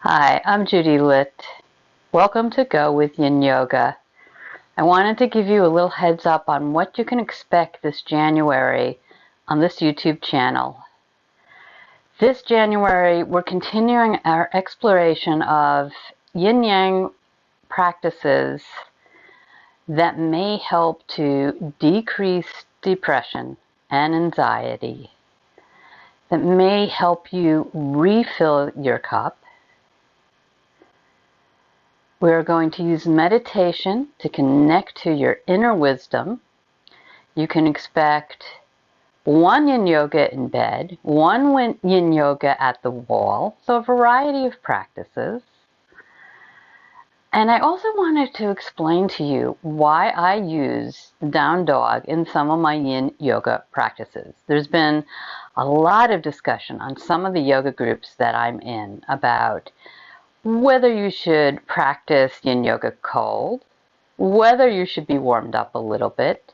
Hi, I'm Judy Litt. Welcome to Go with Yin Yoga. I wanted to give you a little heads up on what you can expect this January on this YouTube channel. This January, we're continuing our exploration of yin-yang practices that may help to decrease depression and anxiety, that may help you refill your cup. We're going to use meditation to connect to your inner wisdom. You can expect one yin yoga in bed, one yin yoga at the wall, so a variety of practices. And I also wanted to explain to you why I use down dog in some of my yin yoga practices. There's been a lot of discussion on some of the yoga groups that I'm in about whether you should practice yin yoga cold, whether you should be warmed up a little bit,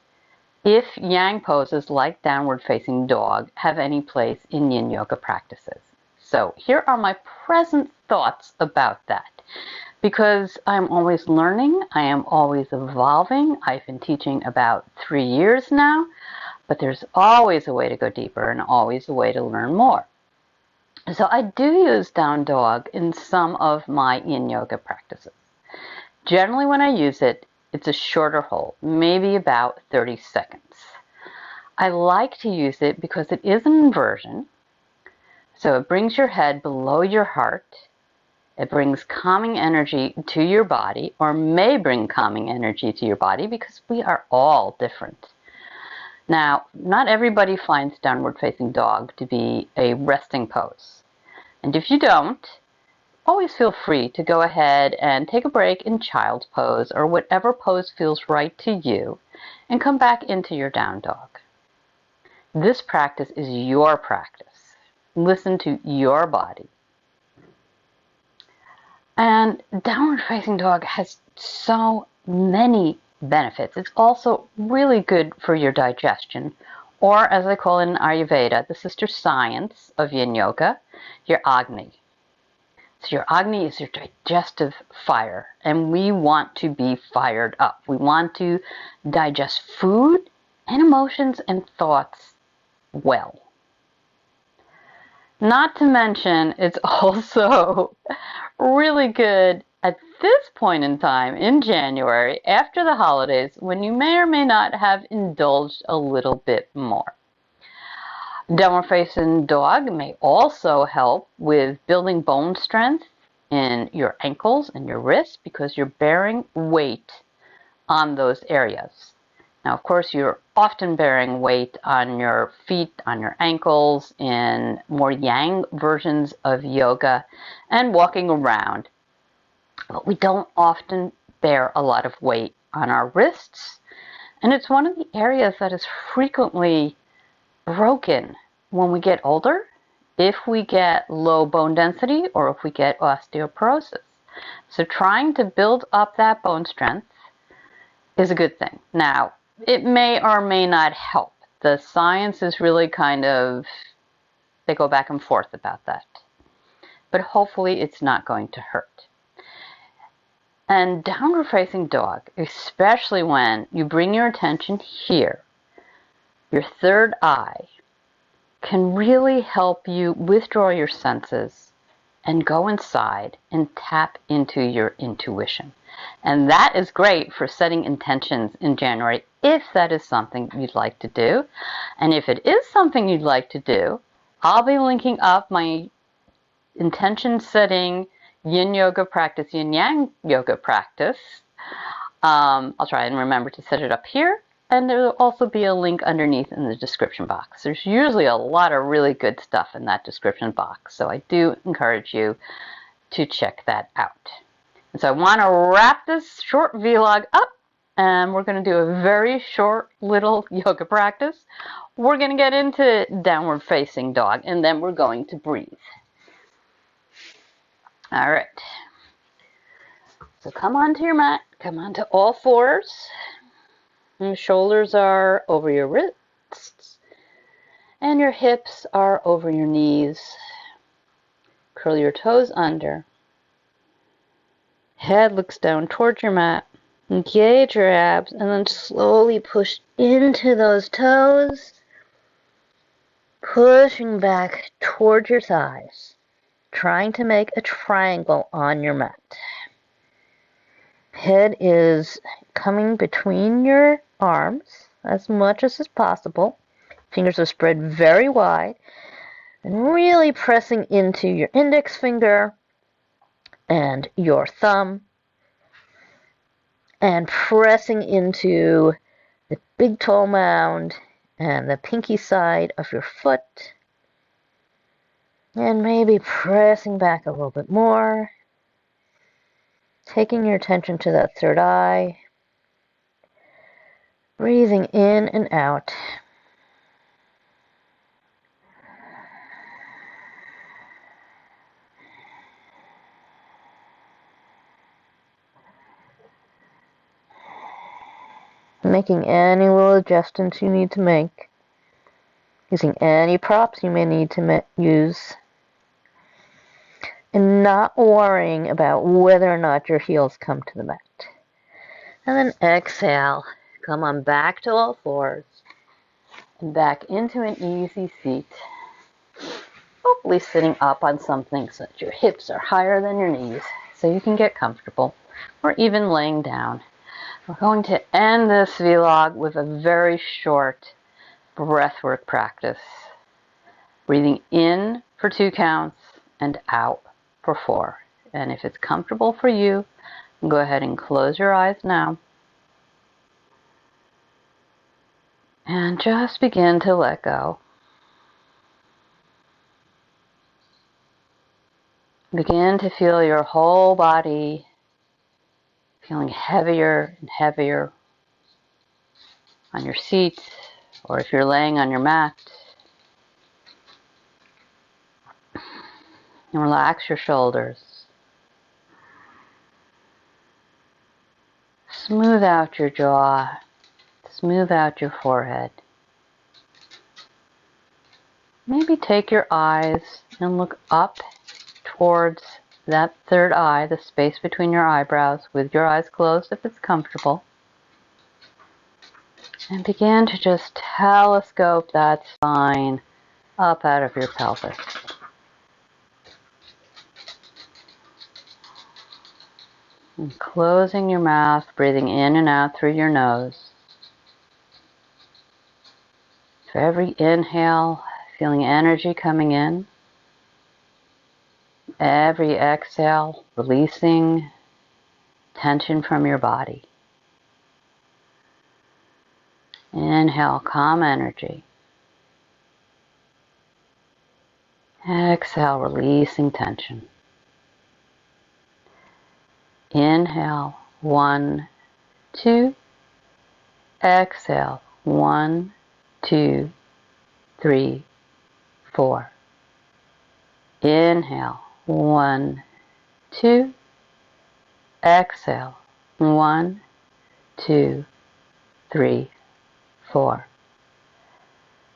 if yang poses like downward facing dog have any place in yin yoga practices. So here are my present thoughts about that. Because I'm always learning, I am always evolving. I've been teaching about 3 years now, but there's always a way to go deeper and always a way to learn more. So I do use down dog in some of my yin yoga practices. Generally when I use it, it's a shorter hold, maybe about 30 seconds. I like to use it because it is an inversion. So it brings your head below your heart. It brings calming energy to your body, or may bring calming energy to your body, because we are all different. Now, not everybody finds downward facing dog to be a resting pose. And if you don't, always feel free to go ahead and take a break in child's pose or whatever pose feels right to you and come back into your down dog. This practice is your practice. Listen to your body. And downward facing dog has so many benefits. It's also really good for your digestion, or as I call it in Ayurveda, the sister science of yin yoga, your Agni. So your Agni is your digestive fire, and we want to be fired up. We want to digest food and emotions and thoughts well. Not to mention, it's also really good at this point in time in January, after the holidays, when you may or may not have indulged a little bit more. Downward facing dog may also help with building bone strength in your ankles and your wrists because you're bearing weight on those areas. Now, of course, you're often bearing weight on your feet, on your ankles, in more yang versions of yoga and walking around. But we don't often bear a lot of weight on our wrists. And it's one of the areas that is frequently broken when we get older, if we get low bone density or if we get osteoporosis. So trying to build up that bone strength is a good thing. Now, it may or may not help. The science is really they go back and forth about that. But hopefully it's not going to hurt. And downward facing dog, especially when you bring your attention here, your third eye, can really help you withdraw your senses and go inside and tap into your intuition. And that is great for setting intentions in January if that is something you'd like to do. And if it is something you'd like to do, I'll be linking up my intention setting yin yoga practice, yin yang yoga practice. I'll try and remember to set it up here. And there will also be a link underneath in the description box. There's usually a lot of really good stuff in that description box. So I do encourage you to check that out. And so I want to wrap this short vlog up, and we're going to do a very short little yoga practice. We're going to get into downward facing dog, and then we're going to breathe. All right. So come onto your mat. Come onto all fours. Your shoulders are over your wrists, and your hips are over your knees. Curl your toes under. Head looks down towards your mat. Engage your abs and then slowly push into those toes, pushing back towards your thighs, trying to make a triangle on your mat. Head is coming between your arms as much as is possible. Fingers are spread very wide and really pressing into your index finger and your thumb and pressing into the big toe mound and the pinky side of your foot, and maybe pressing back a little bit more, taking your attention to that third eye, breathing in and out. Making any little adjustments you need to make, using any props you may need to use, and not worrying about whether or not your heels come to the mat. And then exhale, come on back to all fours, and back into an easy seat. Hopefully sitting up on something so that your hips are higher than your knees so you can get comfortable, or even laying down. We're going to end this vlog with a very short breathwork practice. Breathing in for 2 counts and out for 4. And if it's comfortable for you, go ahead and close your eyes now. And just begin to let go. Begin to feel your whole body feeling heavier and heavier on your seat, or if you're laying on your mat. And relax your shoulders. Smooth out your jaw. Smooth out your forehead. Maybe take your eyes and look up towards that third eye, the space between your eyebrows, with your eyes closed if it's comfortable. And begin to just telescope that spine up out of your pelvis. And closing your mouth, breathing in and out through your nose. For every inhale, feeling energy coming in. Every exhale, releasing tension from your body. Inhale, calm energy. Exhale, releasing tension. Inhale, 1, 2. Exhale, 1, 2, 3, 4. Inhale, 1, 2. Exhale, 1, 2, 3, 4.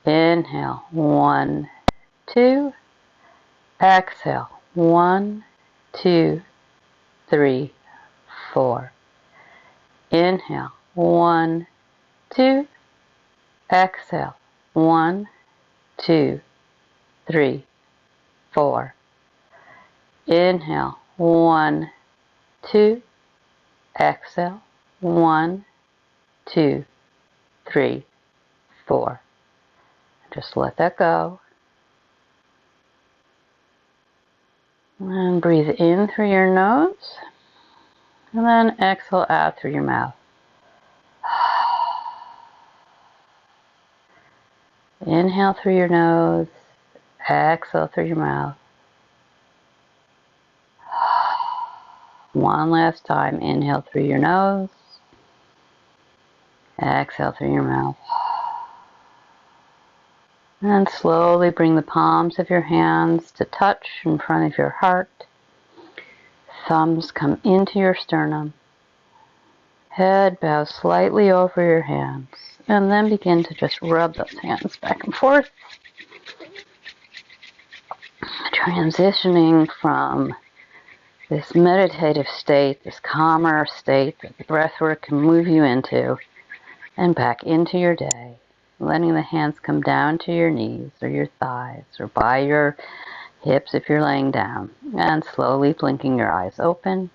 Inhale, 1, 2. Exhale, 1, 2, 3, 4. Inhale, 1, 2. Exhale, 1, 2, 3, 4. Inhale, 1, 2. Exhale, 1, 2, 3, 4. Just let that go. And breathe in through your nose. And then exhale out through your mouth. Inhale through your nose. Exhale through your mouth. One last time. Inhale through your nose. Exhale through your mouth. And slowly bring the palms of your hands to touch in front of your heart. Thumbs come into your sternum. Head bows slightly over your hands. And then begin to just rub those hands back and forth. Transitioning from this meditative state, this calmer state that the breathwork can move you into, and back into your day, letting the hands come down to your knees or your thighs or by your hips if you're laying down, and slowly blinking your eyes open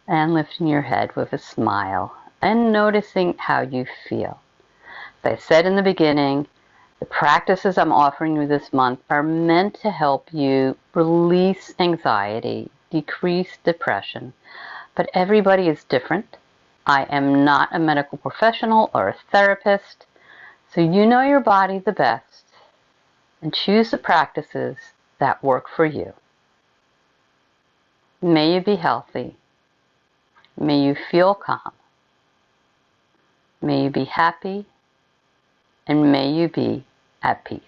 and lifting your head with a smile and noticing how you feel. As I said in the beginning, the practices I'm offering you this month are meant to help you release anxiety, decrease depression, but everybody is different. I am not a medical professional or a therapist, so you know your body the best and choose the practices that work for you. May you be healthy. May you feel calm. May you be happy, and may you be at peace.